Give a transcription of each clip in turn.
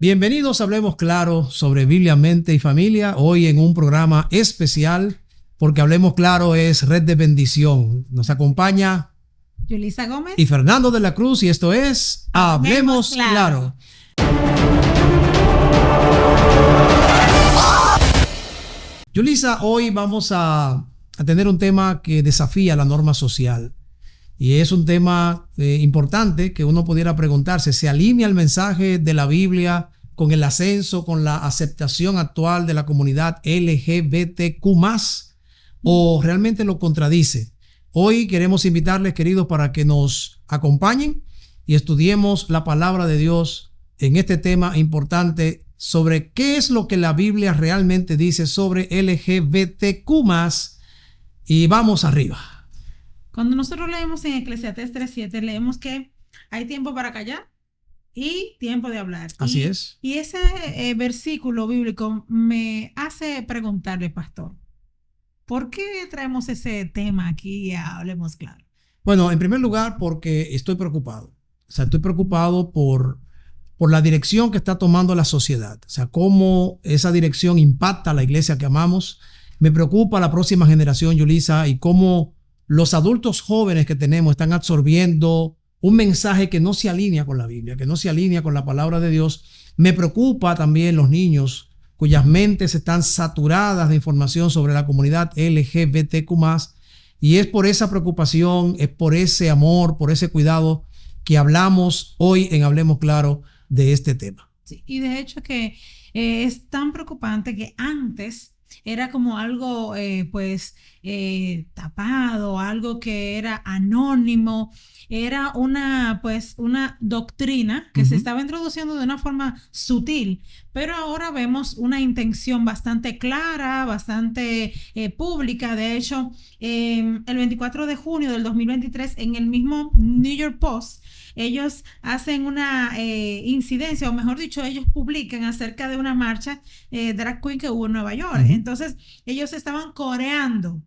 Bienvenidos a Hablemos Claro sobre Biblia, Mente y Familia. Hoy en un programa especial porque Hablemos Claro es red de bendición. Nos acompaña Yulisa Gómez y Fernando de la Cruz y esto es Hablemos Claro. Yulisa, hoy vamos a tener un tema que desafía la norma social. Y es un tema importante que uno pudiera preguntarse, ¿se alinea el mensaje de la Biblia con el ascenso, con la aceptación actual de la comunidad LGBTQ+, o realmente lo contradice? Hoy queremos invitarles, queridos, para que nos acompañen y estudiemos la palabra de Dios en este tema importante sobre qué es lo que la Biblia realmente dice sobre LGBTQ+, y vamos arriba. Cuando nosotros leemos en Eclesiastés 3:7, leemos que hay tiempo para callar y tiempo de hablar. Así es. Y ese versículo bíblico me hace preguntarle, pastor, ¿por qué traemos ese tema aquí a Hablemos Claro? Bueno, en primer lugar, porque estoy preocupado. O sea, estoy preocupado por la dirección que está tomando la sociedad. O sea, cómo esa dirección impacta a la iglesia que amamos. Me preocupa la próxima generación, Yulisa, y cómo los adultos jóvenes que tenemos están absorbiendo un mensaje que no se alinea con la Biblia, que no se alinea con la palabra de Dios. Me preocupa también los niños cuyas mentes están saturadas de información sobre la comunidad LGBTQ+, y es por esa preocupación, es por ese amor, por ese cuidado que hablamos hoy en Hablemos Claro de este tema. Sí, y de hecho que es tan preocupante que antes era como algo tapado, algo que era anónimo, era una doctrina que se estaba introduciendo de una forma sutil, pero ahora vemos una intención bastante clara, bastante pública. De hecho, el 24 de junio del 2023, en el mismo New York Post, ellos hacen una incidencia, o mejor dicho, ellos publican acerca de una marcha drag queen que hubo en Nueva York. Entonces, ellos estaban coreando.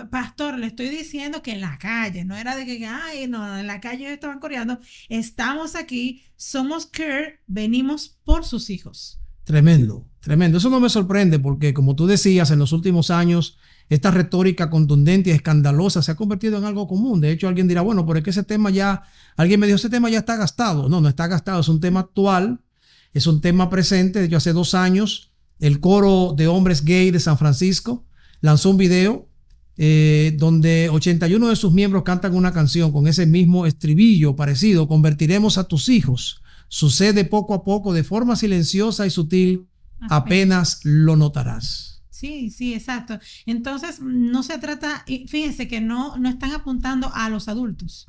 Pastor, le estoy diciendo que en la calle, no era de que, ay, no, en la calle ellos estaban coreando. Estamos aquí, somos queer, venimos por sus hijos. Tremendo, tremendo. Eso no me sorprende porque, como tú decías, en los últimos años, esta retórica contundente y escandalosa se ha convertido en algo común. De hecho, alguien dirá, bueno, pero es que ese tema ya, alguien me dijo, ese tema ya está gastado. No, no está gastado, es un tema actual, es un tema presente. De hecho, hace 2 años, el coro de hombres gay de San Francisco lanzó un video donde 81 de sus miembros cantan una canción con ese mismo estribillo parecido: convertiremos a tus hijos. Sucede poco a poco, de forma silenciosa y sutil, apenas lo notarás. Sí, sí, exacto. Entonces, no se trata, fíjense que no están apuntando a los adultos.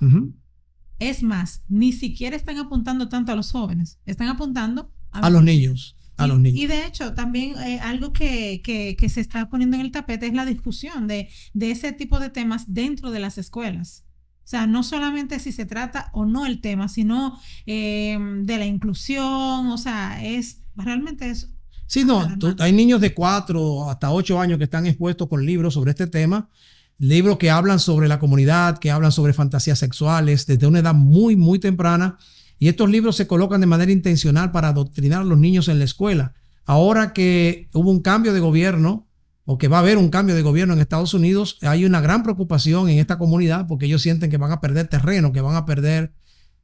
Es más, ni siquiera están apuntando tanto a los jóvenes, están apuntando a los niños. Y de hecho, también algo que se está poniendo en el tapete es la discusión de ese tipo de temas dentro de las escuelas. O sea, no solamente si se trata o no el tema, sino de la inclusión. O sea, realmente es... Sí, no, hay niños de 4 hasta 8 años que están expuestos con libros sobre este tema, libros que hablan sobre la comunidad, que hablan sobre fantasías sexuales desde una edad muy, muy temprana. Y estos libros se colocan de manera intencional para adoctrinar a los niños en la escuela. Ahora que hubo un cambio de gobierno, o que va a haber un cambio de gobierno en Estados Unidos, hay una gran preocupación en esta comunidad porque ellos sienten que van a perder terreno, que van a perder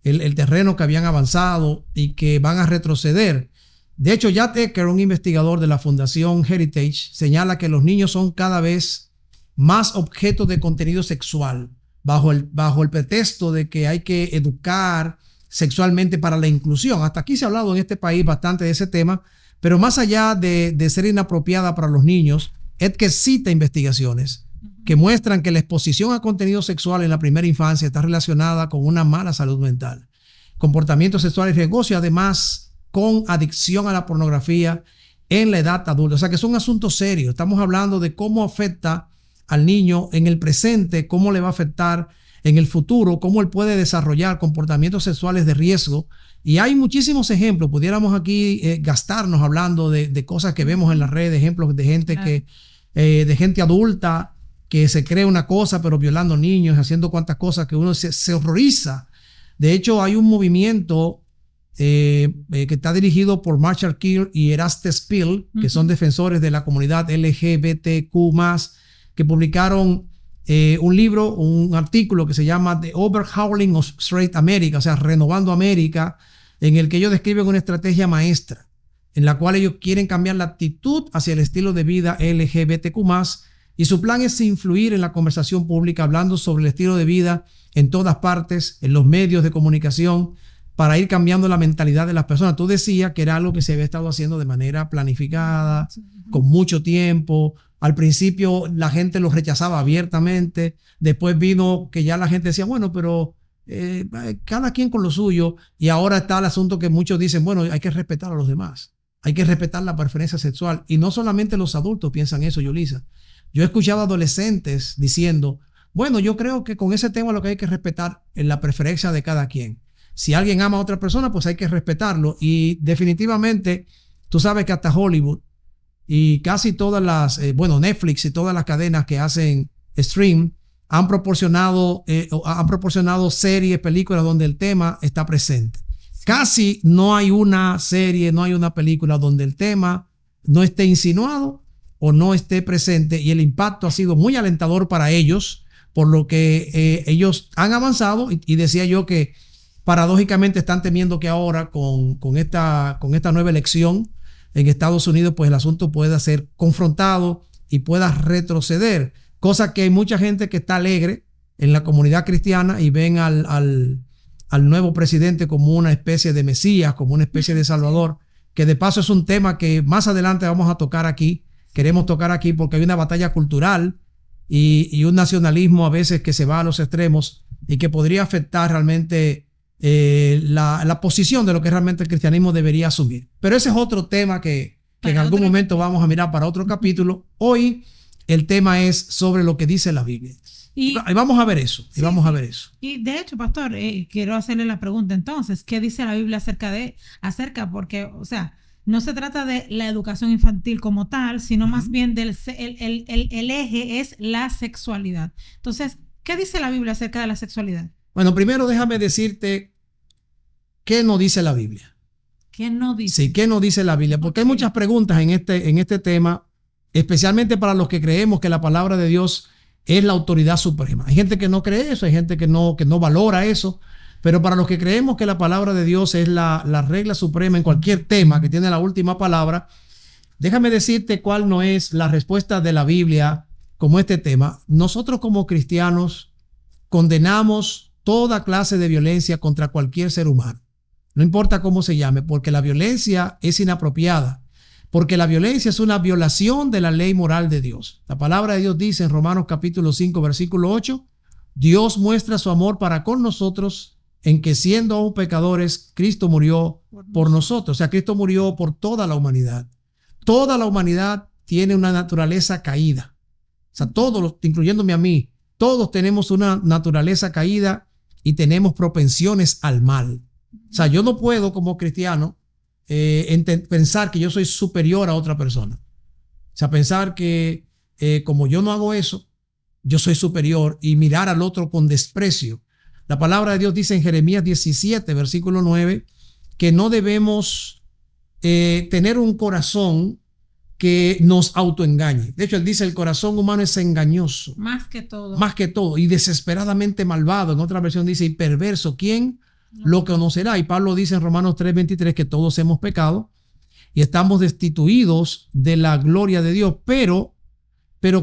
el terreno que habían avanzado y que van a retroceder. De hecho, Jack Ecker, un investigador de la Fundación Heritage, señala que los niños son cada vez más objeto de contenido sexual, bajo el pretexto de que hay que educar sexualmente para la inclusión. Hasta aquí se ha hablado en este país bastante de ese tema, pero más allá de ser inapropiada para los niños, Ecker cita investigaciones que muestran que la exposición a contenido sexual en la primera infancia está relacionada con una mala salud mental, comportamientos sexuales riesgosos y además con adicción a la pornografía en la edad adulta. O sea que es un asunto serio. Estamos hablando de cómo afecta al niño en el presente, cómo le va a afectar en el futuro, cómo él puede desarrollar comportamientos sexuales de riesgo. Y hay muchísimos ejemplos. Pudiéramos aquí gastarnos hablando de cosas que vemos en las redes, ejemplos de gente de gente adulta que se cree una cosa, pero violando niños, haciendo cuantas cosas que uno se horroriza. De hecho, hay un movimiento que está dirigido por Marshall Kill y Erastes Spill, que son defensores de la comunidad LGBTQ+, que publicaron un libro, un artículo que se llama The Overhauling of Straight America, o sea, Renovando América, en el que ellos describen una estrategia maestra, en la cual ellos quieren cambiar la actitud hacia el estilo de vida LGBTQ+, y su plan es influir en la conversación pública, hablando sobre el estilo de vida en todas partes, en los medios de comunicación, para ir cambiando la mentalidad de las personas. Tú decías que era algo que se había estado haciendo de manera planificada, con mucho tiempo. Al principio la gente lo rechazaba abiertamente. Después vino que ya la gente decía, bueno, pero cada quien con lo suyo. Y ahora está el asunto que muchos dicen, bueno, hay que respetar a los demás. Hay que respetar la preferencia sexual. Y no solamente los adultos piensan eso, Yulisa. Yo he escuchado adolescentes diciendo, bueno, yo creo que con ese tema lo que hay que respetar es la preferencia de cada quien. Si alguien ama a otra persona, pues hay que respetarlo. Y definitivamente, tú sabes que hasta Hollywood y casi todas las, Netflix y todas las cadenas que hacen stream han proporcionado series, películas donde el tema está presente. Casi no hay una serie, no hay una película donde el tema no esté insinuado o no esté presente, y el impacto ha sido muy alentador para ellos, por lo que ellos han avanzado y decía yo que paradójicamente están temiendo que ahora con esta nueva elección en Estados Unidos, pues el asunto pueda ser confrontado y pueda retroceder, cosa que hay mucha gente que está alegre en la comunidad cristiana y ven al nuevo presidente como una especie de Mesías, como una especie de Salvador, que de paso es un tema que más adelante vamos a tocar aquí, queremos tocar aquí porque hay una batalla cultural y un nacionalismo a veces que se va a los extremos y que podría afectar realmente la posición de lo que realmente el cristianismo debería asumir. Pero ese es otro tema que en algún momento vamos a mirar para otro capítulo. Hoy el tema es sobre lo que dice la Biblia. Y vamos a ver eso. Sí, y de hecho, pastor, quiero hacerle la pregunta entonces, ¿qué dice la Biblia acerca? Porque, o sea, no se trata de la educación infantil como tal, sino más bien el eje es la sexualidad. Entonces, ¿qué dice la Biblia acerca de la sexualidad? Bueno, primero déjame decirte qué no dice la Biblia. ¿Qué no dice? Sí, ¿qué no dice la Biblia? Porque hay muchas preguntas en este tema, especialmente para los que creemos que la palabra de Dios es la autoridad suprema. Hay gente que no cree eso, hay gente que no valora eso, pero para los que creemos que la palabra de Dios es la regla suprema en cualquier tema que tiene la última palabra, déjame decirte cuál no es la respuesta de la Biblia como este tema. Nosotros como cristianos condenamos toda clase de violencia contra cualquier ser humano, no importa cómo se llame, porque la violencia es inapropiada, porque la violencia es una violación de la ley moral de Dios. La palabra de Dios dice en Romanos capítulo 5, versículo 8, Dios muestra su amor para con nosotros en que siendo aún pecadores, Cristo murió por nosotros. O sea, Cristo murió por toda la humanidad. Toda la humanidad tiene una naturaleza caída. O sea, todos, incluyéndome a mí, todos tenemos una naturaleza caída y tenemos propensiones al mal. O sea, yo no puedo como cristiano pensar que yo soy superior a otra persona. O sea, pensar que como yo no hago eso, yo soy superior y mirar al otro con desprecio. La palabra de Dios dice en Jeremías 17, versículo 9, que no debemos tener un corazón que nos autoengañe. De hecho, él dice el corazón humano es engañoso. Más que todo. Más que todo. Y desesperadamente malvado. En otra versión dice y perverso. ¿Quién lo conocerá? Y Pablo dice en Romanos 3:23 que todos hemos pecado y estamos destituidos de la gloria de Dios. Pero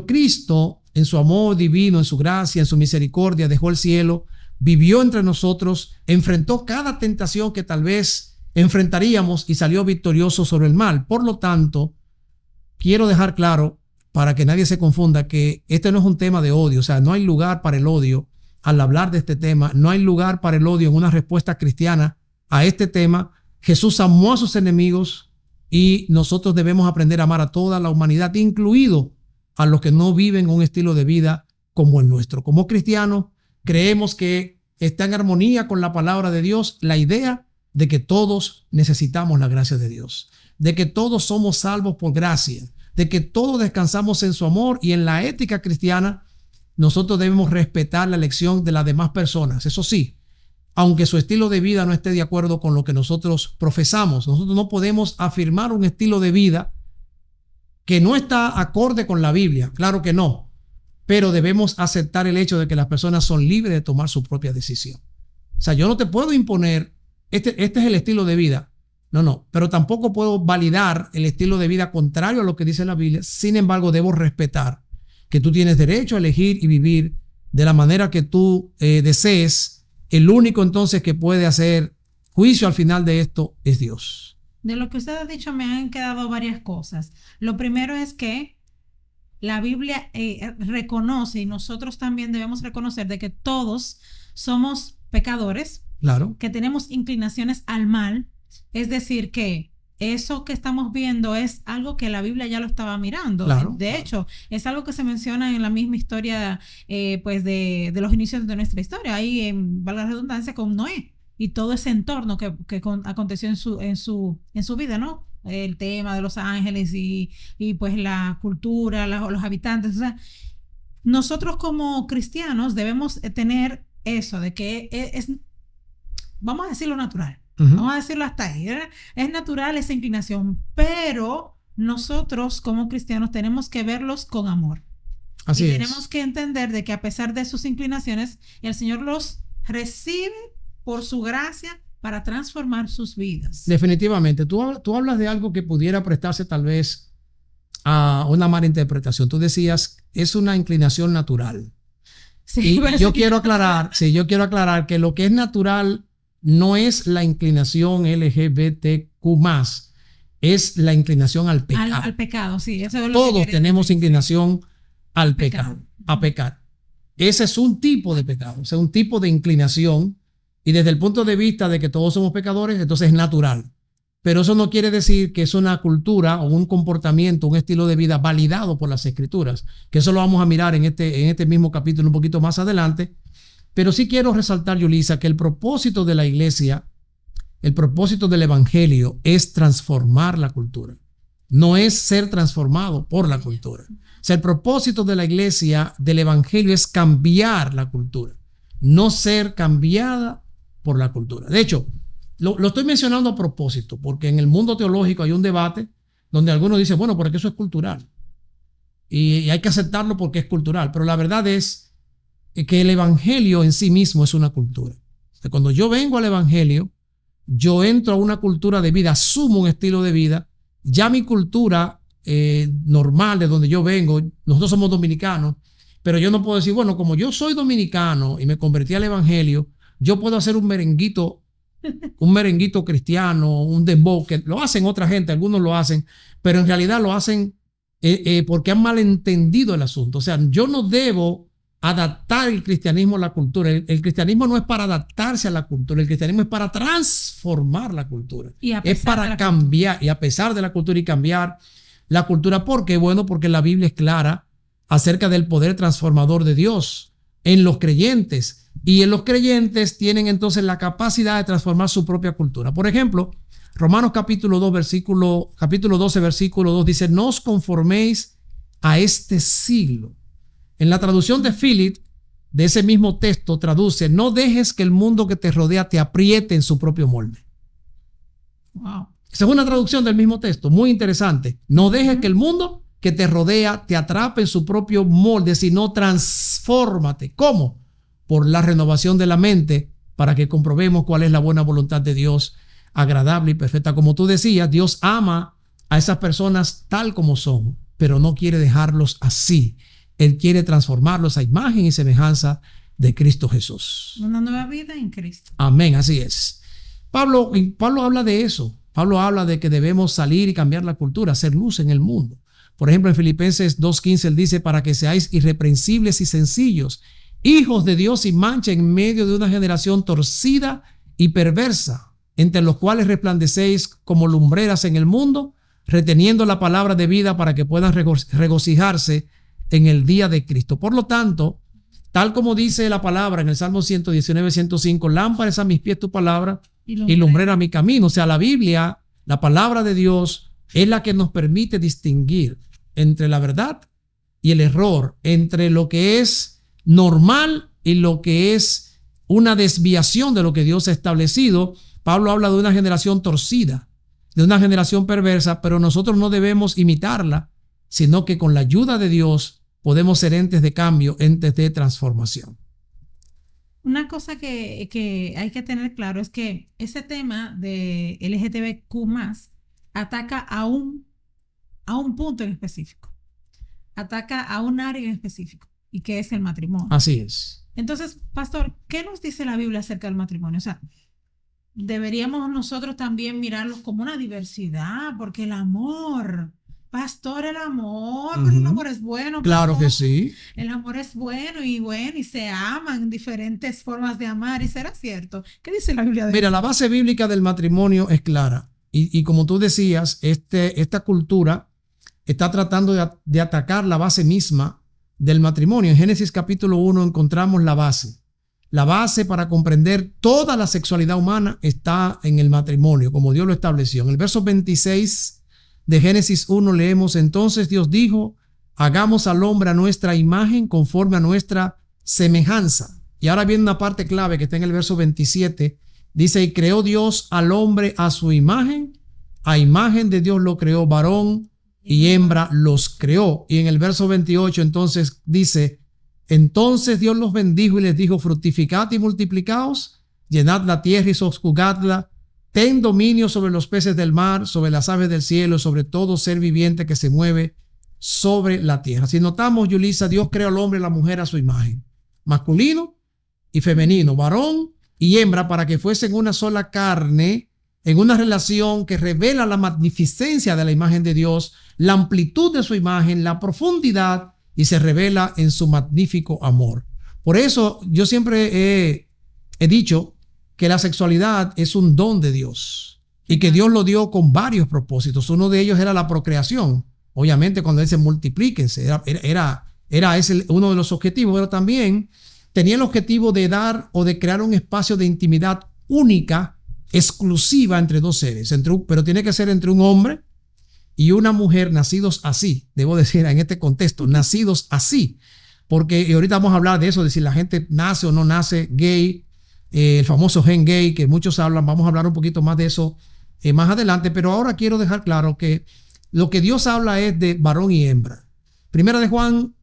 Cristo, en su amor divino, en su gracia, en su misericordia, dejó el cielo, vivió entre nosotros, enfrentó cada tentación que tal vez enfrentaríamos y salió victorioso sobre el mal. Por lo tanto, quiero dejar claro, para que nadie se confunda, que este no es un tema de odio. O sea, no hay lugar para el odio al hablar de este tema. No hay lugar para el odio en una respuesta cristiana a este tema. Jesús amó a sus enemigos y nosotros debemos aprender a amar a toda la humanidad, incluido a los que no viven un estilo de vida como el nuestro. Como cristianos, creemos que está en armonía con la palabra de Dios la idea de que todos necesitamos la gracia de Dios, de que todos somos salvos por gracia, de que todos descansamos en su amor, y en la ética cristiana nosotros debemos respetar la elección de las demás personas. Eso sí, aunque su estilo de vida no esté de acuerdo con lo que nosotros profesamos. Nosotros no podemos afirmar un estilo de vida que no está acorde con la Biblia, claro que no, pero debemos aceptar el hecho de que las personas son libres de tomar su propia decisión. O sea, yo no te puedo imponer, este es el estilo de vida, no, pero tampoco puedo validar el estilo de vida contrario a lo que dice la Biblia. Sin embargo, debo respetar que tú tienes derecho a elegir y vivir de la manera que tú desees. El único entonces que puede hacer juicio al final de esto es Dios. De lo que usted ha dicho me han quedado varias cosas. Lo primero es que la Biblia reconoce, y nosotros también debemos reconocer, de que todos somos pecadores, claro, que tenemos inclinaciones al mal. Es decir, que eso que estamos viendo es algo que la Biblia ya lo estaba mirando. Claro, de hecho, es algo que se menciona en la misma historia pues de los inicios de nuestra historia. Ahí, valga la redundancia, con Noé y todo ese entorno que aconteció en su vida, ¿no? El tema de los ángeles y pues la cultura, los habitantes. O sea, nosotros como cristianos debemos tener eso de que vamos a decirlo natural. Vamos a decirlo hasta ahí. Es natural esa inclinación, pero nosotros como cristianos tenemos que verlos con amor. Así es. Tenemos que entender de que a pesar de sus inclinaciones, el Señor los recibe por su gracia para transformar sus vidas. Definitivamente. Tú hablas de algo que pudiera prestarse tal vez a una mala interpretación. Tú decías, es una inclinación natural. Sí, y yo quiero aclarar que lo que es natural no es la inclinación LGBTQ+, es la inclinación al pecado. Al pecado, sí. Eso es lo Todos tenemos inclinación al pecado, a pecar. Ese es un tipo de pecado, es un tipo de inclinación, y desde el punto de vista de que todos somos pecadores, entonces es natural. Pero eso no quiere decir que es una cultura o un comportamiento, un estilo de vida validado por las Escrituras, que eso lo vamos a mirar en este mismo capítulo un poquito más adelante. Pero sí quiero resaltar, Yulisa, que el propósito de la iglesia, el propósito del evangelio es transformar la cultura. No es ser transformado por la cultura. O sea, el propósito de la iglesia, del evangelio, es cambiar la cultura, no ser cambiada por la cultura. De hecho, lo estoy mencionando a propósito, porque en el mundo teológico hay un debate donde algunos dicen, bueno, porque eso es cultural. Y hay que aceptarlo porque es cultural. Pero la verdad es que el evangelio en sí mismo es una cultura. O sea, cuando yo vengo al evangelio, yo entro a una cultura de vida, asumo un estilo de vida. Ya mi cultura normal de donde yo vengo, nosotros somos dominicanos, pero yo no puedo decir, bueno, como yo soy dominicano y me convertí al evangelio, yo puedo hacer un merenguito cristiano, un dembow, que lo hacen otra gente, algunos lo hacen, pero en realidad lo hacen porque han malentendido el asunto. O sea, yo no debo adaptar el cristianismo a la cultura. El cristianismo no es para adaptarse a la cultura, el cristianismo es para transformar la cultura. Es para cambiar, y a pesar de la cultura y cambiar la cultura. ¿Por qué? Bueno, porque la Biblia es clara acerca del poder transformador de Dios en los creyentes. Y en los creyentes tienen entonces la capacidad de transformar su propia cultura. Por ejemplo, Romanos capítulo 12, versículo 2 dice, no os conforméis a este siglo. En la traducción de Philip, de ese mismo texto, traduce, no dejes que el mundo que te rodea te apriete en su propio molde. Wow. Esa es una traducción del mismo texto, muy interesante. No dejes que el mundo que te rodea te atrape en su propio molde, sino transfórmate. ¿Cómo? Por la renovación de la mente, para que comprobemos cuál es la buena voluntad de Dios, agradable y perfecta. Como tú decías, Dios ama a esas personas tal como son, pero no quiere dejarlos así. Él quiere transformarlos a imagen y semejanza de Cristo Jesús. Una nueva vida en Cristo. Amén, así es. Pablo habla de eso. Pablo habla de que debemos salir y cambiar la cultura, hacer luz en el mundo. Por ejemplo, en Filipenses 2:15 él dice, para que seáis irreprensibles y sencillos, hijos de Dios sin mancha en medio de una generación torcida y perversa, entre los cuales resplandecéis como lumbreras en el mundo, reteniendo la palabra de vida para que puedan regocijarse en el día de Cristo. Por lo tanto, tal como dice la palabra en el Salmo 119:105, lámpara es a mis pies tu palabra y lumbrera a mi camino. O sea, la Biblia, la palabra de Dios, es la que nos permite distinguir entre la verdad y el error, entre lo que es normal y lo que es una desviación de lo que Dios ha establecido. Pablo habla de una generación torcida, de una generación perversa, pero nosotros no debemos imitarla, sino que con la ayuda de Dios podemos ser entes de cambio, entes de transformación. Una cosa que hay que tener claro es que ese tema de LGTBQ+ ataca a un punto en específico, ataca a un área en específico, y que es el matrimonio. Así es. Entonces, pastor, ¿qué nos dice la Biblia acerca del matrimonio? O sea, deberíamos nosotros también mirarlos como una diversidad, porque el amor, pastor, el amor, pero el amor es bueno. Claro pastor. que sí. El amor es bueno, y se aman diferentes formas de amar, y será cierto. ¿Qué dice la Biblia de Mira, eso? la base bíblica del matrimonio es clara. Y como tú decías, esta cultura está tratando de atacar la base misma del matrimonio. En Génesis capítulo 1 encontramos la base. La base para comprender toda la sexualidad humana está en el matrimonio, como Dios lo estableció. En el verso 26 de Génesis 1 leemos: entonces Dios dijo, hagamos al hombre a nuestra imagen, conforme a nuestra semejanza. Y ahora viene una parte clave que está en el verso 27. Dice, y creó Dios al hombre a su imagen, a imagen de Dios lo creó, varón y hembra los creó. Y en el verso 28 entonces dice, entonces Dios los bendijo y les dijo, fructificad y multiplicaos, llenad la tierra y sojuzgadla, ten dominio sobre los peces del mar, sobre las aves del cielo, sobre todo ser viviente que se mueve sobre la tierra. Si notamos, Yulisa, Dios creó al hombre y la mujer a su imagen, masculino y femenino, varón y hembra, para que fuesen una sola carne, en una relación que revela la magnificencia de la imagen de Dios, la amplitud de su imagen, la profundidad, y se revela en su magnífico amor. Por eso yo siempre he dicho que la sexualidad es un don de Dios y que Dios lo dio con varios propósitos. Uno de ellos era la procreación. Obviamente cuando dice multiplíquense, era ese uno de los objetivos, pero también tenía el objetivo de dar o de crear un espacio de intimidad única, exclusiva entre dos seres, pero tiene que ser entre un hombre y una mujer nacidos así, debo decir en este contexto, nacidos así, porque ahorita vamos a hablar de eso, de si la gente nace o no nace gay, el famoso gen gay que muchos hablan. Vamos a hablar un poquito más de eso más adelante, pero ahora quiero dejar claro que lo que Dios habla es de varón y hembra. Primera de Juan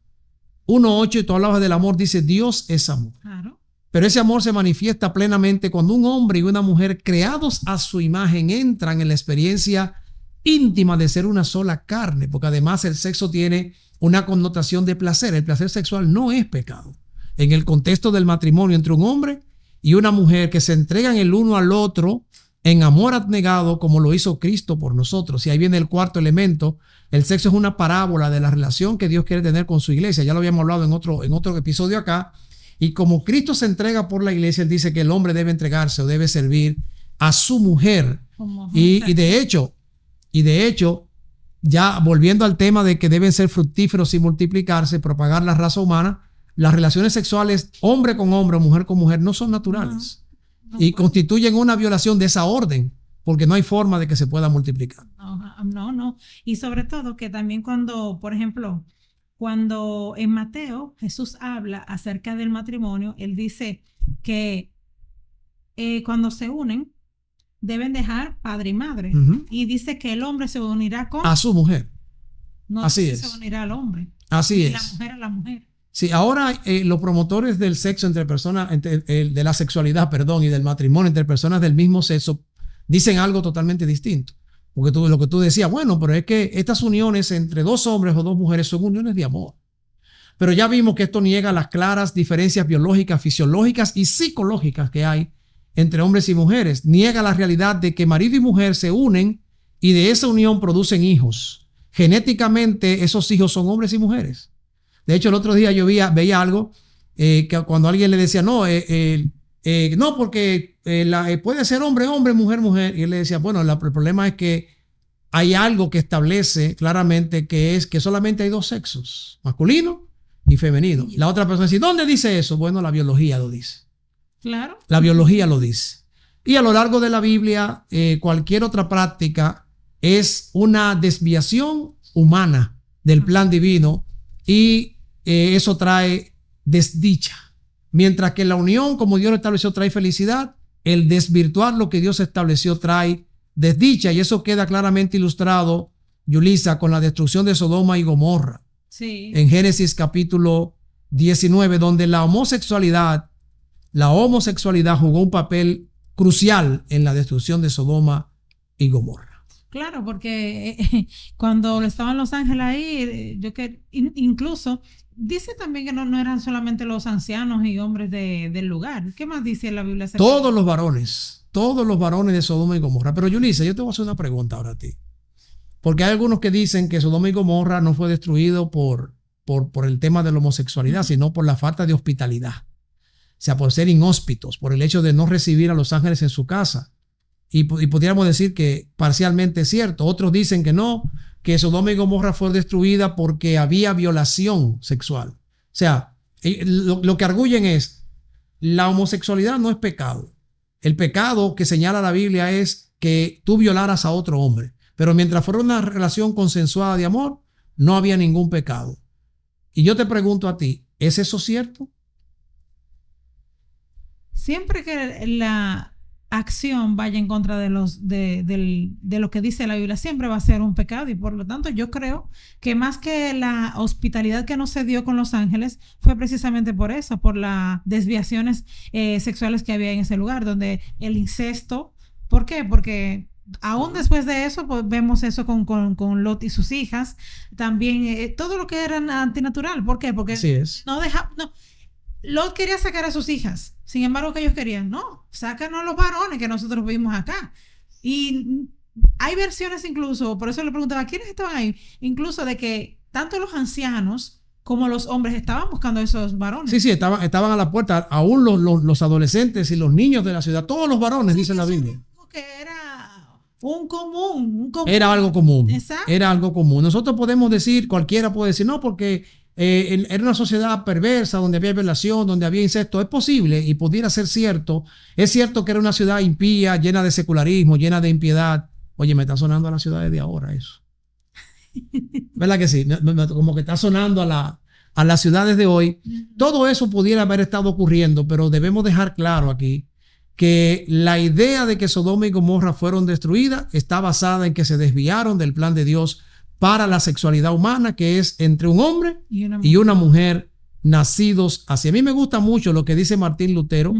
1:8, y tú hablabas del amor, dice Dios es amor. Claro. Pero ese amor se manifiesta plenamente cuando un hombre y una mujer creados a su imagen entran en la experiencia íntima de ser una sola carne, porque además el sexo tiene una connotación de placer. El placer sexual no es pecado. En el contexto del matrimonio entre un hombre y una mujer que se entregan el uno al otro en amor abnegado, como lo hizo Cristo por nosotros. Y ahí viene el cuarto elemento. El sexo es una parábola de la relación que Dios quiere tener con su iglesia. Ya lo habíamos hablado en otro episodio acá. Y como Cristo se entrega por la iglesia, él dice que el hombre debe entregarse o debe servir a su mujer. Y de hecho, ya volviendo al tema de que deben ser fructíferos y multiplicarse, propagar la raza humana, las relaciones sexuales hombre con hombre o mujer con mujer no son naturales y constituyen una violación de esa orden, porque no hay forma de que se pueda multiplicar. No. Y sobre todo que también cuando, por ejemplo, cuando en Mateo Jesús habla acerca del matrimonio, él dice que cuando se unen deben dejar padre y madre. Y dice que el hombre se unirá con... a su mujer. No, así es. Se unirá al hombre. Así es. La mujer a la mujer. Sí, ahora los promotores del sexo entre personas, de la sexualidad, perdón, y del matrimonio entre personas del mismo sexo, dicen algo totalmente distinto. Porque lo que tú decías, bueno, pero es que estas uniones entre dos hombres o dos mujeres son uniones de amor. Pero ya vimos que esto niega las claras diferencias biológicas, fisiológicas y psicológicas que hay entre hombres y mujeres. Niega la realidad de que marido y mujer se unen y de esa unión producen hijos. Genéticamente esos hijos son hombres y mujeres. De hecho, el otro día yo veía algo que cuando alguien le decía, no, porque puede ser hombre, hombre, mujer, mujer. Y él le decía, bueno, el problema es que hay algo que establece claramente que solamente hay dos sexos, masculino y femenino. La otra persona dice, ¿dónde dice eso? Bueno, la biología lo dice. Claro. La biología lo dice. Y a lo largo de la Biblia, cualquier otra práctica es una desviación humana del plan divino y eso trae desdicha Mientras que la unión, como Dios lo estableció, trae felicidad, el desvirtuar lo que Dios estableció trae desdicha. Y eso queda claramente ilustrado, Yulisa, con la destrucción de Sodoma y Gomorra. Sí. En Génesis capítulo 19, donde la homosexualidad jugó un papel crucial en la destrucción de Sodoma y Gomorra. Claro, porque cuando estaban los ángeles ahí, incluso dice también que no eran solamente los ancianos y hombres del lugar. ¿Qué más dice la Biblia? Todos los varones de Sodoma y Gomorra. Pero Yulisa, yo te voy a hacer una pregunta ahora a ti. Porque hay algunos que dicen que Sodoma y Gomorra no fue destruido por el tema de la homosexualidad, sino por la falta de hospitalidad. O sea, por ser inhóspitos, por el hecho de no recibir a los ángeles en su casa. Y podríamos decir que parcialmente es cierto. Otros dicen que no, que Sodoma y Gomorra fue destruida porque había violación sexual. O sea, lo que arguyen es, la homosexualidad no es pecado. El pecado que señala la Biblia es que tú violaras a otro hombre. Pero mientras fuera una relación consensuada de amor, no había ningún pecado. Y yo te pregunto a ti, ¿es eso cierto? Siempre que la acción vaya en contra de lo que dice la Biblia, siempre va a ser un pecado, y por lo tanto yo creo que más que la hospitalidad que no se dio con los ángeles fue precisamente por eso, por las desviaciones sexuales que había en ese lugar, donde el incesto. ¿Por qué? Porque aún después de eso, pues vemos eso con Lot y sus hijas, también todo lo que era antinatural. ¿Por qué? Porque Así es. Lot quería sacar a sus hijas. Sin embargo, que ellos querían, no, sácanos los varones que nosotros vimos acá. Y hay versiones incluso, por eso le preguntaba, ¿quiénes estaban ahí? Incluso de que tanto los ancianos como los hombres estaban buscando a esos varones. Sí, estaban a la puerta, aún los adolescentes y los niños de la ciudad, todos los varones, sí, dice la Biblia. Que era un común. Era algo común. Exacto. Era algo común. Nosotros podemos decir, cualquiera puede decir, no, porque era una sociedad perversa, donde había violación, donde había incesto. Es posible y pudiera ser cierto. Es cierto que era una ciudad impía, llena de secularismo, llena de impiedad. Oye, me está sonando a las ciudades de ahora eso. ¿Verdad que sí? Como que está sonando a las ciudades de hoy. Todo eso pudiera haber estado ocurriendo, pero debemos dejar claro aquí que la idea de que Sodoma y Gomorra fueron destruidas está basada en que se desviaron del plan de Dios para la sexualidad humana, que es entre un hombre y una mujer nacidos así. A mí me gusta mucho lo que dice Martín Lutero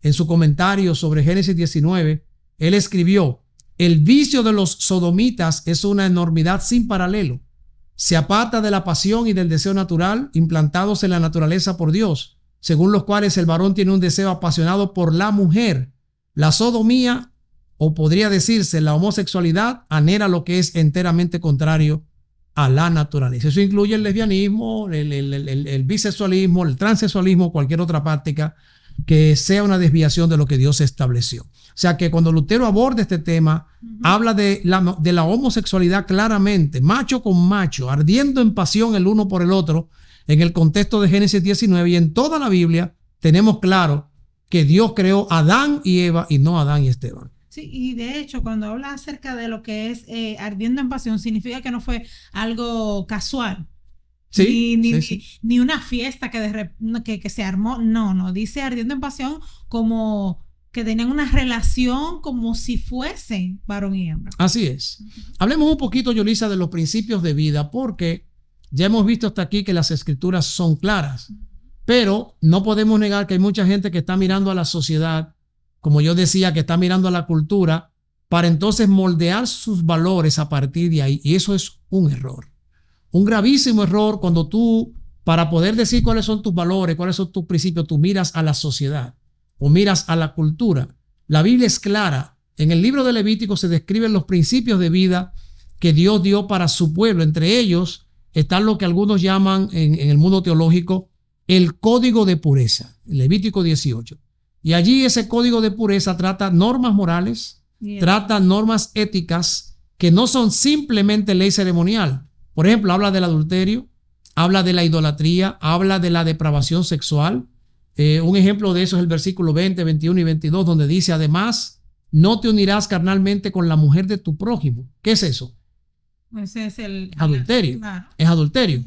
en su comentario sobre Génesis 19. Él escribió: el vicio de los sodomitas es una enormidad sin paralelo. Se aparta de la pasión y del deseo natural implantados en la naturaleza por Dios, según los cuales el varón tiene un deseo apasionado por la mujer. La sodomía, o podría decirse la homosexualidad, anhela lo que es enteramente contrario a la naturaleza. Eso incluye el lesbianismo, el bisexualismo, el transexualismo, cualquier otra práctica que sea una desviación de lo que Dios estableció. O sea que cuando Lutero aborda este tema, habla de la homosexualidad claramente, macho con macho, ardiendo en pasión el uno por el otro, en el contexto de Génesis 19, y en toda la Biblia tenemos claro que Dios creó a Adán y Eva y no a Adán y Esteban. Sí, y de hecho, cuando habla acerca de lo que es ardiendo en pasión, significa que no fue algo casual. Sí, ni una fiesta que se armó. No, dice ardiendo en pasión como que tenían una relación como si fuesen varón y hembra. Así es. Hablemos un poquito, Yulisa, de los principios de vida, porque ya hemos visto hasta aquí que las escrituras son claras, pero no podemos negar que hay mucha gente que está mirando a la sociedad, como yo decía, que está mirando a la cultura, para entonces moldear sus valores a partir de ahí. Y eso es un error. Un gravísimo error cuando tú, para poder decir cuáles son tus valores, cuáles son tus principios, tú miras a la sociedad o miras a la cultura. La Biblia es clara. En el libro de Levítico se describen los principios de vida que Dios dio para su pueblo. Entre ellos está lo que algunos llaman en el mundo teológico el código de pureza, Levítico 18. Y allí ese código de pureza trata normas morales, trata normas éticas que no son simplemente ley ceremonial. Por ejemplo, habla del adulterio, habla de la idolatría, habla de la depravación sexual. Un ejemplo de eso es el versículo 20, 21 y 22, donde dice: además, no te unirás carnalmente con la mujer de tu prójimo. ¿Qué es eso? Ese es el adulterio. Claro. Es adulterio.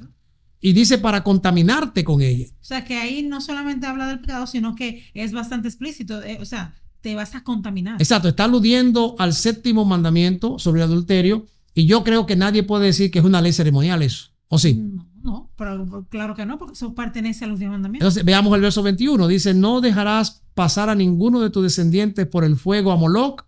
Y dice para contaminarte con ella. O sea, que ahí no solamente habla del pecado, sino que es bastante explícito. O sea, te vas a contaminar. Exacto, está aludiendo al 7º mandamiento sobre el adulterio. Y yo creo que nadie puede decir que es una ley ceremonial eso. ¿O sí? No, pero claro que no, porque eso pertenece a los 10 mandamientos. Entonces, veamos el verso 21. Dice, no dejarás pasar a ninguno de tus descendientes por el fuego a Moloc,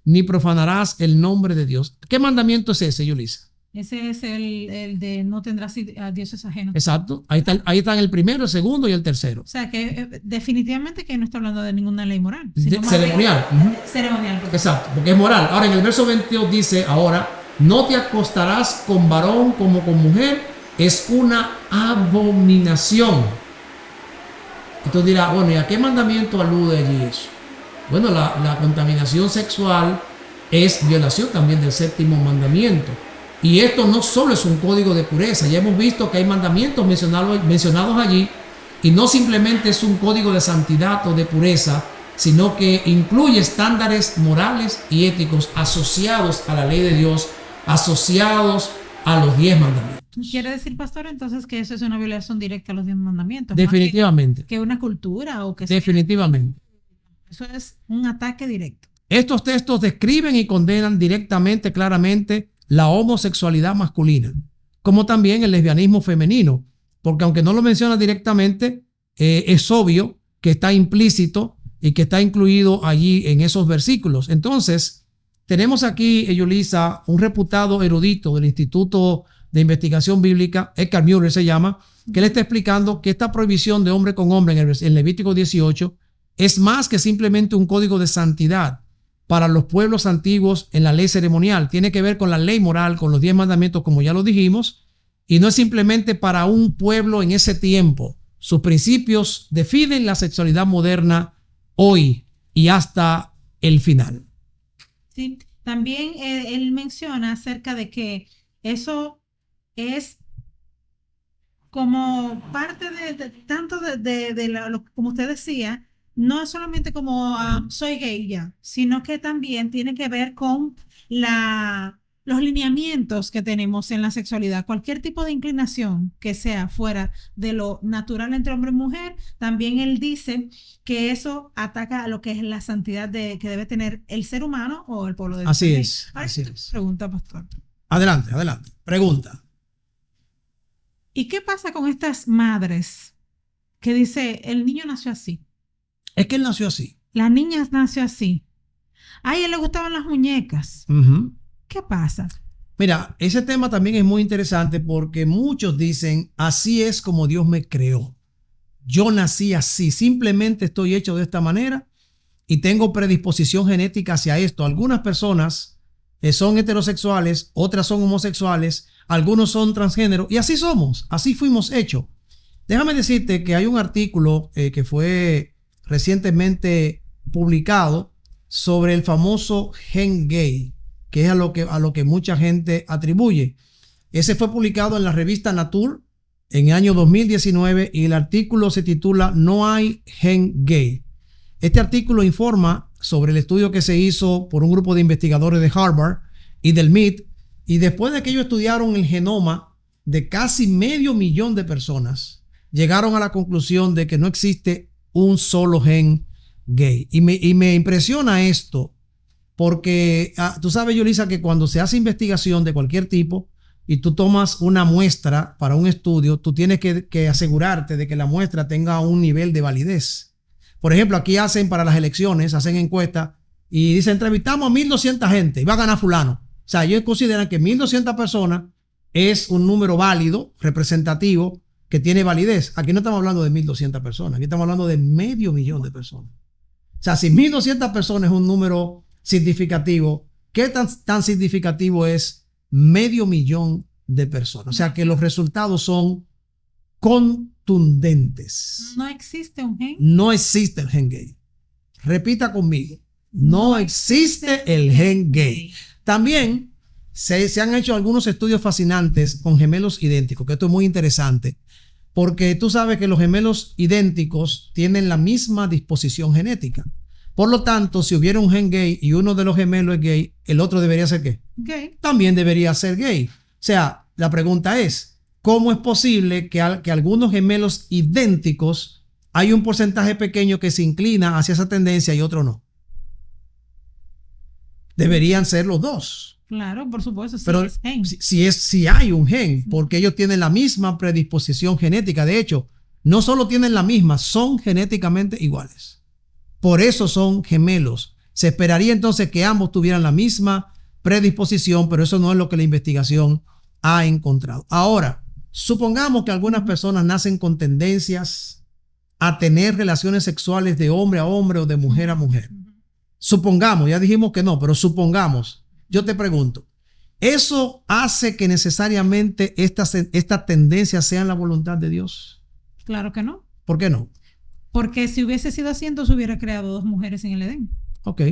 ni profanarás el nombre de Dios. ¿Qué mandamiento es ese, Yulisa? Ese es el de no tendrás a dioses ajenos. Exacto. Ahí están el primero, el segundo y el tercero. O sea, que definitivamente que no está hablando de ninguna ley moral. Ceremonial. Ceremonial. Exacto, porque es moral. Ahora, en el verso 22 dice, ahora, no te acostarás con varón como con mujer, es una abominación. Entonces dirá, bueno, ¿y a qué mandamiento alude allí eso? Bueno, la contaminación sexual es violación también del 7º mandamiento. Y esto no solo es un código de pureza, ya hemos visto que hay mandamientos mencionados allí, y no simplemente es un código de santidad o de pureza, sino que incluye estándares morales y éticos asociados a la ley de Dios, asociados a los 10 mandamientos. ¿Quiere decir, pastor, entonces que eso es una violación directa a los 10 mandamientos? Definitivamente. Que una cultura o que definitivamente. Eso es un ataque directo. Estos textos describen y condenan directamente, claramente, la homosexualidad masculina, como también el lesbianismo femenino, porque aunque no lo menciona directamente, es obvio que está implícito y que está incluido allí en esos versículos. Entonces, tenemos aquí, Yulisa, un reputado erudito del Instituto de Investigación Bíblica, Eckhart Müller se llama, que le está explicando que esta prohibición de hombre con hombre en Levítico 18 es más que simplemente un código de santidad para los pueblos antiguos en la ley ceremonial. Tiene que ver con la ley moral, con los 10 mandamientos, como ya lo dijimos, y no es simplemente para un pueblo en ese tiempo. Sus principios definen la sexualidad moderna hoy y hasta el final. Sí, también él menciona acerca de que eso es como parte tanto como usted decía, no es solamente como soy gay ya, sino que también tiene que ver con los lineamientos que tenemos en la sexualidad. Cualquier tipo de inclinación que sea fuera de lo natural entre hombre y mujer, también él dice que eso ataca a lo que es la santidad que debe tener el ser humano o el pueblo de Dios. Así es. Así es. Pregunta, pastor. Adelante. Pregunta. ¿Y qué pasa con estas madres que dice, el niño nació así? Es que él nació así. La niña nació así. A ella le gustaban las muñecas. ¿Qué pasa? Mira, ese tema también es muy interesante porque muchos dicen, así es como Dios me creó. Yo nací así, simplemente estoy hecho de esta manera y tengo predisposición genética hacia esto. Algunas personas son heterosexuales, otras son homosexuales, algunos son transgénero y así somos, así fuimos hechos. Déjame decirte que hay un artículo que fue recientemente publicado sobre el famoso gen gay, que es a lo que mucha gente atribuye. Ese fue publicado en la revista Nature en el año 2019 y el artículo se titula No hay gen gay. Este artículo informa sobre el estudio que se hizo por un grupo de investigadores de Harvard y del MIT, y después de que ellos estudiaron el genoma de casi 500,000 de personas, llegaron a la conclusión de que no existe un solo gen gay. Y me impresiona esto porque tú sabes, Yulisa, que cuando se hace investigación de cualquier tipo y tú tomas una muestra para un estudio, tú tienes que asegurarte de que la muestra tenga un nivel de validez. Por ejemplo, aquí para las elecciones, hacen encuestas y dicen, entrevistamos a 1,200 gente y va a ganar fulano. O sea, ellos consideran que 1,200 personas es un número válido, representativo, que tiene validez. Aquí no estamos hablando de 1,200 personas, aquí estamos hablando de 500,000 de personas. O sea, si 1,200 personas es un número significativo, ¿qué tan significativo es 500,000 de personas? O sea, que los resultados son contundentes. ¿No existe un gen? No existe el gen gay. Repita conmigo. No existe el gen gay. También se han hecho algunos estudios fascinantes con gemelos idénticos, que esto es muy interesante, porque tú sabes que los gemelos idénticos tienen la misma disposición genética. Por lo tanto, si hubiera un gen gay y uno de los gemelos es gay, el otro debería ser ¿qué? Gay. También debería ser gay. O sea, la pregunta es, ¿cómo es posible que algunos gemelos idénticos hay un porcentaje pequeño que se inclina hacia esa tendencia y otro no? Deberían ser los dos. Claro, por supuesto. Sí, pero es gen. si hay un gen, porque ellos tienen la misma predisposición genética. De hecho, no solo tienen la misma, son genéticamente iguales. Por eso son gemelos. Se esperaría entonces que ambos tuvieran la misma predisposición, pero eso no es lo que la investigación ha encontrado. Ahora, supongamos que algunas personas nacen con tendencias a tener relaciones sexuales de hombre a hombre o de mujer a mujer. Supongamos, ya dijimos que no, pero supongamos. Yo te pregunto, ¿eso hace que necesariamente esta tendencia sea la voluntad de Dios? Claro que no. ¿Por qué no? Porque si hubiese sido así, entonces hubiera creado 2 mujeres en el Edén. Ok.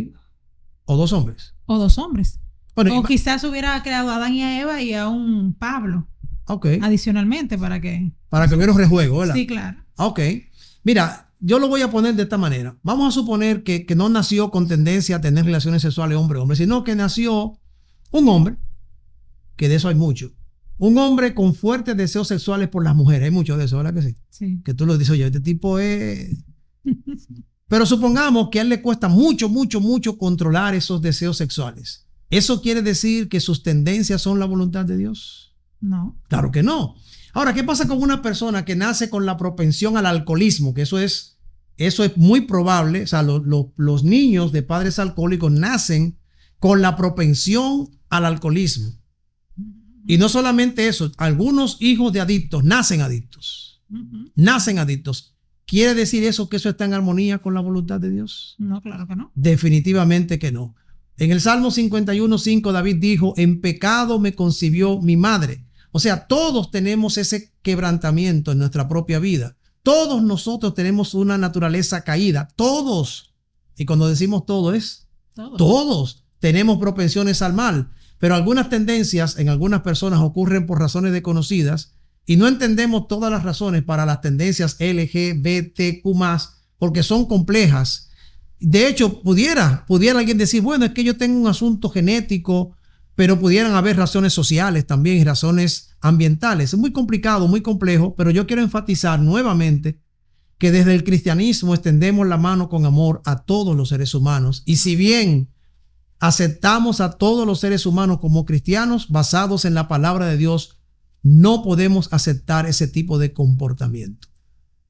O 2 hombres. O 2 hombres. Bueno, o quizás hubiera creado a Adán y a Eva y a un Pablo. Ok. Adicionalmente para que hubiera un rejuego, ¿verdad? Sí, claro. Ok. Mira, yo lo voy a poner de esta manera. Vamos a suponer que no nació con tendencia a tener relaciones sexuales hombre-hombre, sino que nació un hombre, que de eso hay mucho. Un hombre con fuertes deseos sexuales por las mujeres. Hay mucho de eso, ¿verdad que sí? Sí. Que tú lo dices, oye, este tipo es... Pero supongamos que a él le cuesta mucho controlar esos deseos sexuales. ¿Eso quiere decir que sus tendencias son la voluntad de Dios? No. Claro que no. Ahora, ¿qué pasa con una persona que nace con la propensión al alcoholismo? Que eso es muy probable. O sea, los niños de padres alcohólicos nacen con la propensión al alcoholismo. Y no solamente eso, algunos hijos de adictos nacen adictos. Nacen adictos. ¿Quiere decir eso que eso está en armonía con la voluntad de Dios? No, claro que no. Definitivamente que no. En el Salmo 51:5 David dijo, en pecado me concibió mi madre. O sea, todos tenemos ese quebrantamiento en nuestra propia vida. Todos nosotros tenemos una naturaleza caída. Todos. Y cuando decimos todo es todos tenemos propensiones al mal. Pero algunas tendencias en algunas personas ocurren por razones desconocidas y no entendemos todas las razones para las tendencias LGBTQ+, porque son complejas. De hecho, pudiera alguien decir, bueno, es que yo tengo un asunto genético, pero pudieran haber razones sociales también y razones ambientales. Es muy complicado, muy complejo, pero yo quiero enfatizar nuevamente que desde el cristianismo extendemos la mano con amor a todos los seres humanos. Y si bien aceptamos a todos los seres humanos como cristianos basados en la palabra de Dios, no podemos aceptar ese tipo de comportamiento.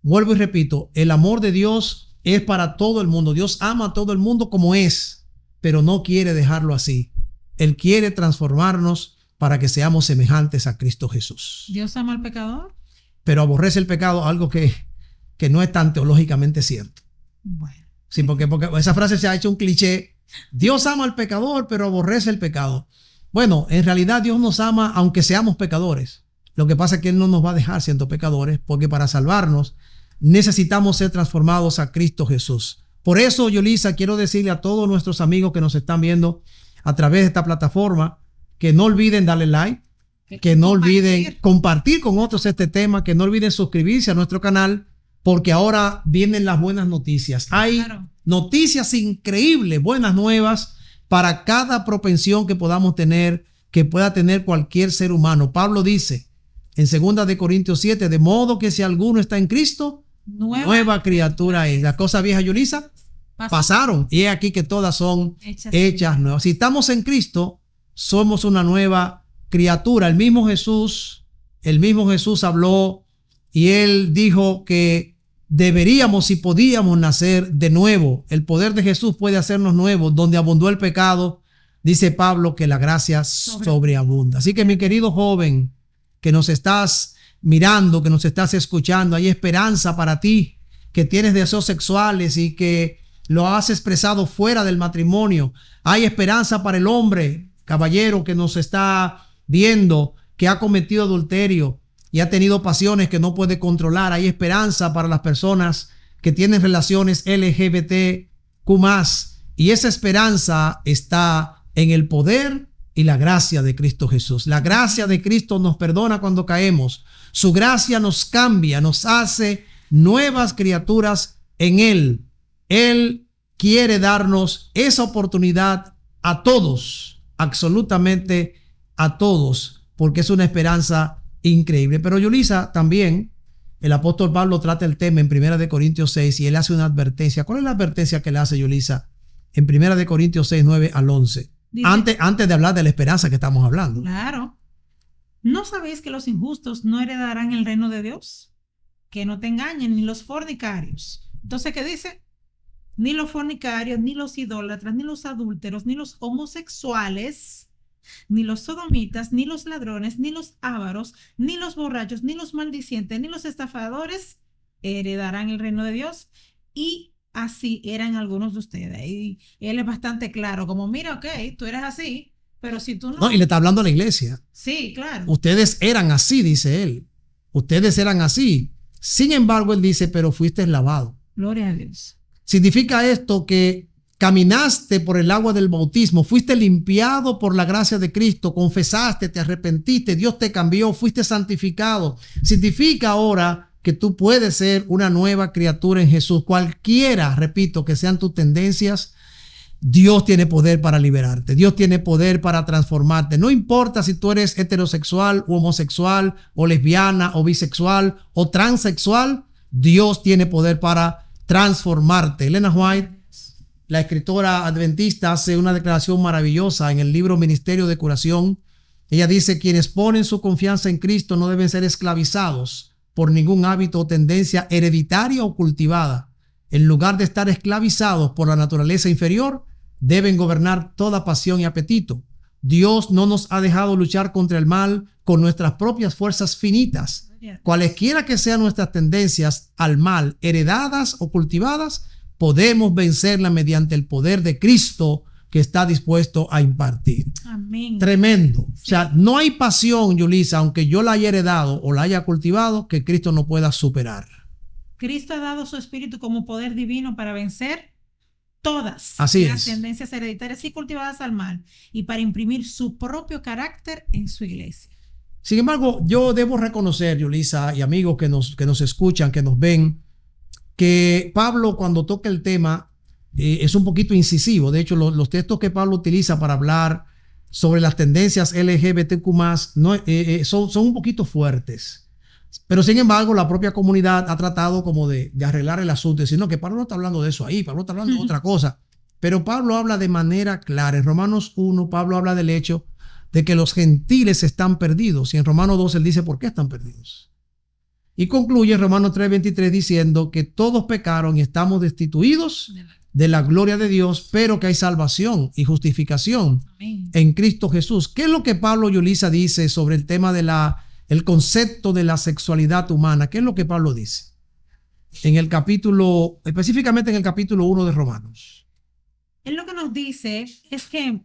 Vuelvo y repito, el amor de Dios es para todo el mundo. Dios ama a todo el mundo como es, pero no quiere dejarlo así. Él quiere transformarnos para que seamos semejantes a Cristo Jesús. ¿Dios ama al pecador? Pero aborrece el pecado, algo que no es tan teológicamente cierto. Bueno. Sí, porque esa frase se ha hecho un cliché. Dios ama al pecador, pero aborrece el pecado. Bueno, en realidad Dios nos ama aunque seamos pecadores. Lo que pasa es que Él no nos va a dejar siendo pecadores, porque para salvarnos necesitamos ser transformados a Cristo Jesús. Por eso, Yolisa, quiero decirle a todos nuestros amigos que nos están viendo a través de esta plataforma que no olviden darle like, que no olviden compartir con otros este tema, que no olviden suscribirse a nuestro canal, porque ahora vienen las buenas noticias. Hay noticias increíbles, buenas nuevas para cada propensión que podamos tener, que pueda tener cualquier ser humano. Pablo dice en 2 de Corintios 7, de modo que si alguno está en Cristo, nueva criatura es. Las cosas viejas, Yulisa, pasaron, y es aquí que todas son hechas nuevas. Si estamos en Cristo, somos una nueva criatura. El mismo Jesús habló y Él dijo que deberíamos y podíamos nacer de nuevo. El poder de Jesús puede hacernos nuevos. Donde abundó el pecado, dice Pablo que la gracia sobreabunda. Así que, mi querido joven que nos estás mirando, que nos estás escuchando, hay esperanza para ti que tienes deseos sexuales y que lo has expresado fuera del matrimonio. Hay esperanza para el hombre, caballero, que nos está viendo, que ha cometido adulterio y ha tenido pasiones que no puede controlar. Hay esperanza para las personas que tienen relaciones LGBTQ+, y esa esperanza está en el poder y la gracia de Cristo Jesús. La gracia de Cristo nos perdona cuando caemos. Su gracia nos cambia, nos hace nuevas criaturas en Él. Él quiere darnos esa oportunidad a todos, absolutamente a todos, porque es una esperanza increíble. Pero Yulisa, también el apóstol Pablo trata el tema en 1 Corintios 6 y él hace una advertencia. ¿Cuál es la advertencia que le hace Yulisa en 1 Corintios 6, 9 al 11? Dice, antes de hablar de la esperanza que estamos hablando. Claro. ¿No sabéis que los injustos no heredarán el reino de Dios? Que no te engañen, ni los fornicarios. Entonces, ¿qué dice? Ni los fornicarios, ni los idólatras, ni los adúlteros, ni los homosexuales, ni los sodomitas, ni los ladrones, ni los ávaros, ni los borrachos, ni los maldicientes, ni los estafadores heredarán el reino de Dios. Y así eran algunos de ustedes. Y él es bastante claro, como mira, ok, tú eres así, pero si tú no... No, y le está hablando a la iglesia. Sí, claro. Ustedes eran así, dice él. Ustedes eran así. Sin embargo, él dice, pero fuiste lavado. Gloria a Dios. Significa esto que caminaste por el agua del bautismo, fuiste limpiado por la gracia de Cristo, confesaste, te arrepentiste, Dios te cambió, fuiste santificado. Significa ahora que tú puedes ser una nueva criatura en Jesús. Cualquiera, repito, que sean tus tendencias, Dios tiene poder para liberarte. Dios tiene poder para transformarte. No importa si tú eres heterosexual o homosexual o lesbiana o bisexual o transexual, Dios tiene poder para transformarte. Elena White, la escritora adventista, hace una declaración maravillosa en el libro Ministerio de Curación. Ella dice, quienes ponen su confianza en Cristo no deben ser esclavizados por ningún hábito o tendencia hereditaria o cultivada. En lugar de estar esclavizados por la naturaleza inferior, deben gobernar toda pasión y apetito. Dios no nos ha dejado luchar contra el mal con nuestras propias fuerzas finitas. Cualesquiera que sean nuestras tendencias al mal, heredadas o cultivadas, podemos vencerla mediante el poder de Cristo que está dispuesto a impartir. Amén. Tremendo. Sí. O sea, no hay pasión, Yulisa, aunque yo la haya heredado o la haya cultivado, que Cristo no pueda superar. Cristo ha dado su espíritu como poder divino para vencer todas las tendencias hereditarias y cultivadas al mal y para imprimir su propio carácter en su iglesia. Sin embargo, yo debo reconocer, Yulisa, y amigos que nos escuchan, que nos ven, que Pablo cuando toca el tema es un poquito incisivo. De hecho, los textos que Pablo utiliza para hablar sobre las tendencias LGBTQ+, son un poquito fuertes. Pero sin embargo, la propia comunidad ha tratado como de arreglar el asunto, diciendo que Pablo no está hablando de eso ahí, Pablo está hablando de otra cosa. Pero Pablo habla de manera clara. En Romanos 1, Pablo habla del hecho de que los gentiles están perdidos. Y en Romanos 2, él dice, ¿por qué están perdidos? Y concluye en Romanos 3:23 diciendo que todos pecaron y estamos destituidos de la gloria de Dios, pero que hay salvación y justificación en Cristo Jesús. ¿Qué es lo que Pablo Yulisa dice sobre el tema de el concepto de la sexualidad humana? ¿Qué es lo que Pablo dice? En el capítulo, específicamente en el capítulo 1 de Romanos. Él lo que nos dice es que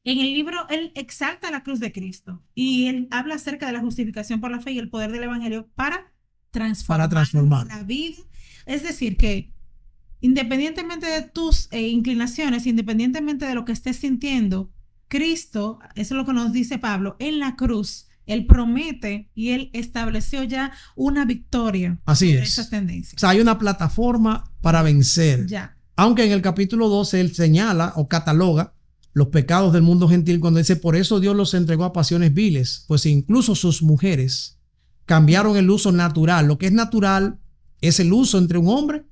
en el libro él exalta la cruz de Cristo y él habla acerca de la justificación por la fe y el poder del evangelio para transformar la vida. Es decir, que independientemente de tus inclinaciones, independientemente de lo que estés sintiendo, Cristo, eso es lo que nos dice Pablo, en la cruz, él promete y él estableció ya una victoria sobre esas tendencias. O sea, hay una plataforma para vencer. Ya. Aunque en el capítulo 12 él señala o cataloga los pecados del mundo gentil cuando dice, por eso Dios los entregó a pasiones viles, pues incluso sus mujeres cambiaron el uso natural. Lo que es natural es el uso entre un hombre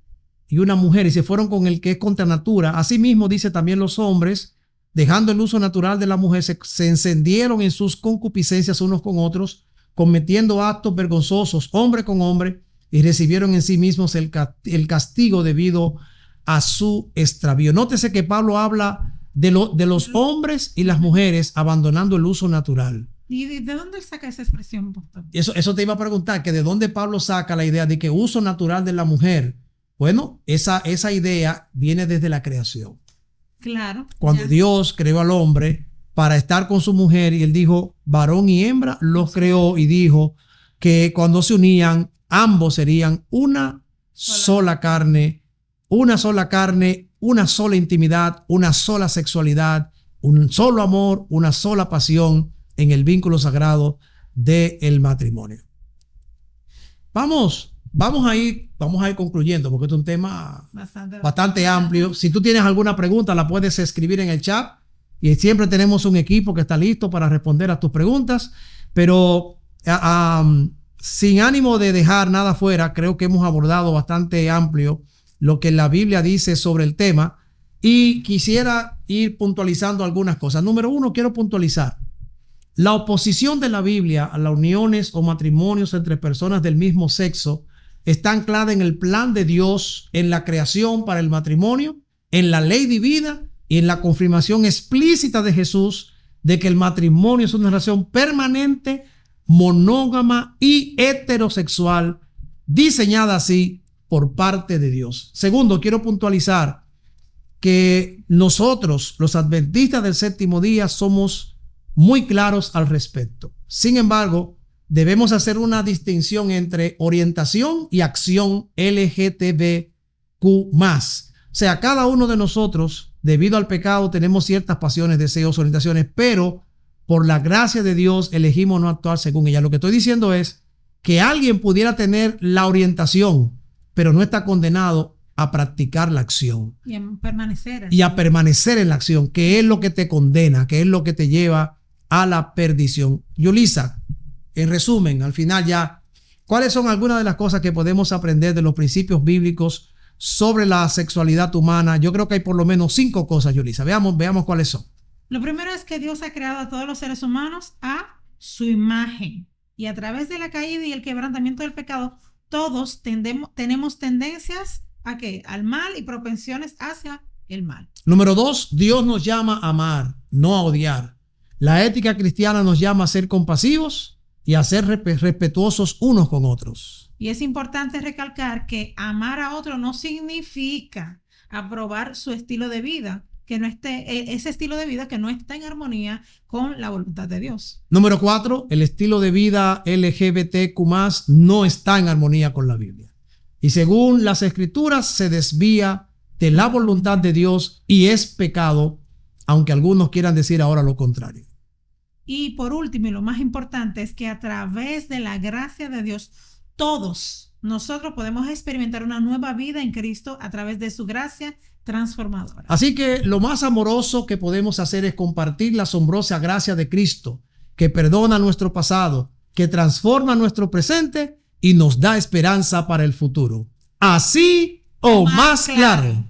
y una mujer y se fueron con el que es contra natura. Asimismo dice también los hombres, dejando el uso natural de la mujer, se encendieron en sus concupiscencias unos con otros, cometiendo actos vergonzosos hombre con hombre y recibieron en sí mismos el castigo debido a su extravío. Nótese que Pablo habla de los hombres y las mujeres abandonando el uso natural. ¿Y de dónde saca esa expresión, pastor? Eso te iba a preguntar, que de dónde Pablo saca la idea de que uso natural de la mujer. Bueno, esa idea viene desde la creación. Claro. Cuando Dios creó al hombre para estar con su mujer y él dijo, varón y hembra los creó y dijo que cuando se unían, ambos serían una sola carne, una sola intimidad, una sola sexualidad, un solo amor, una sola pasión en el vínculo sagrado del matrimonio. Vamos a ir concluyendo porque es un tema bastante amplio. Si tú tienes alguna pregunta, la puedes escribir en el chat y siempre tenemos un equipo que está listo para responder a tus preguntas. Pero sin ánimo de dejar nada fuera, creo que hemos abordado bastante amplio lo que la Biblia dice sobre el tema y quisiera ir puntualizando algunas cosas. Número uno, quiero puntualizar. La oposición de la Biblia a las uniones o matrimonios entre personas del mismo sexo está anclada en el plan de Dios, en la creación para el matrimonio, en la ley divina y en la confirmación explícita de Jesús de que el matrimonio es una relación permanente, monógama y heterosexual, diseñada así por parte de Dios. Segundo, quiero puntualizar que nosotros, los adventistas del séptimo día, somos muy claros al respecto. Sin embargo, debemos hacer una distinción entre orientación y acción LGTBQ+. O sea, cada uno de nosotros, debido al pecado, tenemos ciertas pasiones, deseos, orientaciones, pero por la gracia de Dios elegimos no actuar según ella. Lo que estoy diciendo es que alguien pudiera tener la orientación, pero no está condenado a practicar la acción. Y a permanecer. Y a permanecer en la acción, que es lo que te condena, que es lo que te lleva a la perdición. Yulisa, en resumen, al final ya, ¿cuáles son algunas de las cosas que podemos aprender de los principios bíblicos sobre la sexualidad humana? Yo creo que hay por lo menos 5 cosas, Yulisa. Veamos cuáles son. Lo primero es que Dios ha creado a todos los seres humanos a su imagen. Y a través de la caída y el quebrantamiento del pecado, todos tenemos tendencias ¿a qué? Al mal y propensiones hacia el mal. Número 2, Dios nos llama a amar, no a odiar. La ética cristiana nos llama a ser compasivos y a ser respetuosos unos con otros. Y es importante recalcar que amar a otro no significa aprobar su estilo de vida, que no esté, ese estilo de vida que no está en armonía con la voluntad de Dios. Número 4, el estilo de vida LGBTQ+ no está en armonía con la Biblia. Y según las Escrituras se desvía de la voluntad de Dios y es pecado, aunque algunos quieran decir ahora lo contrario. Y por último, y lo más importante, es que a través de la gracia de Dios, todos nosotros podemos experimentar una nueva vida en Cristo a través de su gracia transformadora. Así que lo más amoroso que podemos hacer es compartir la asombrosa gracia de Cristo, que perdona nuestro pasado, que transforma nuestro presente y nos da esperanza para el futuro. Así o más claro.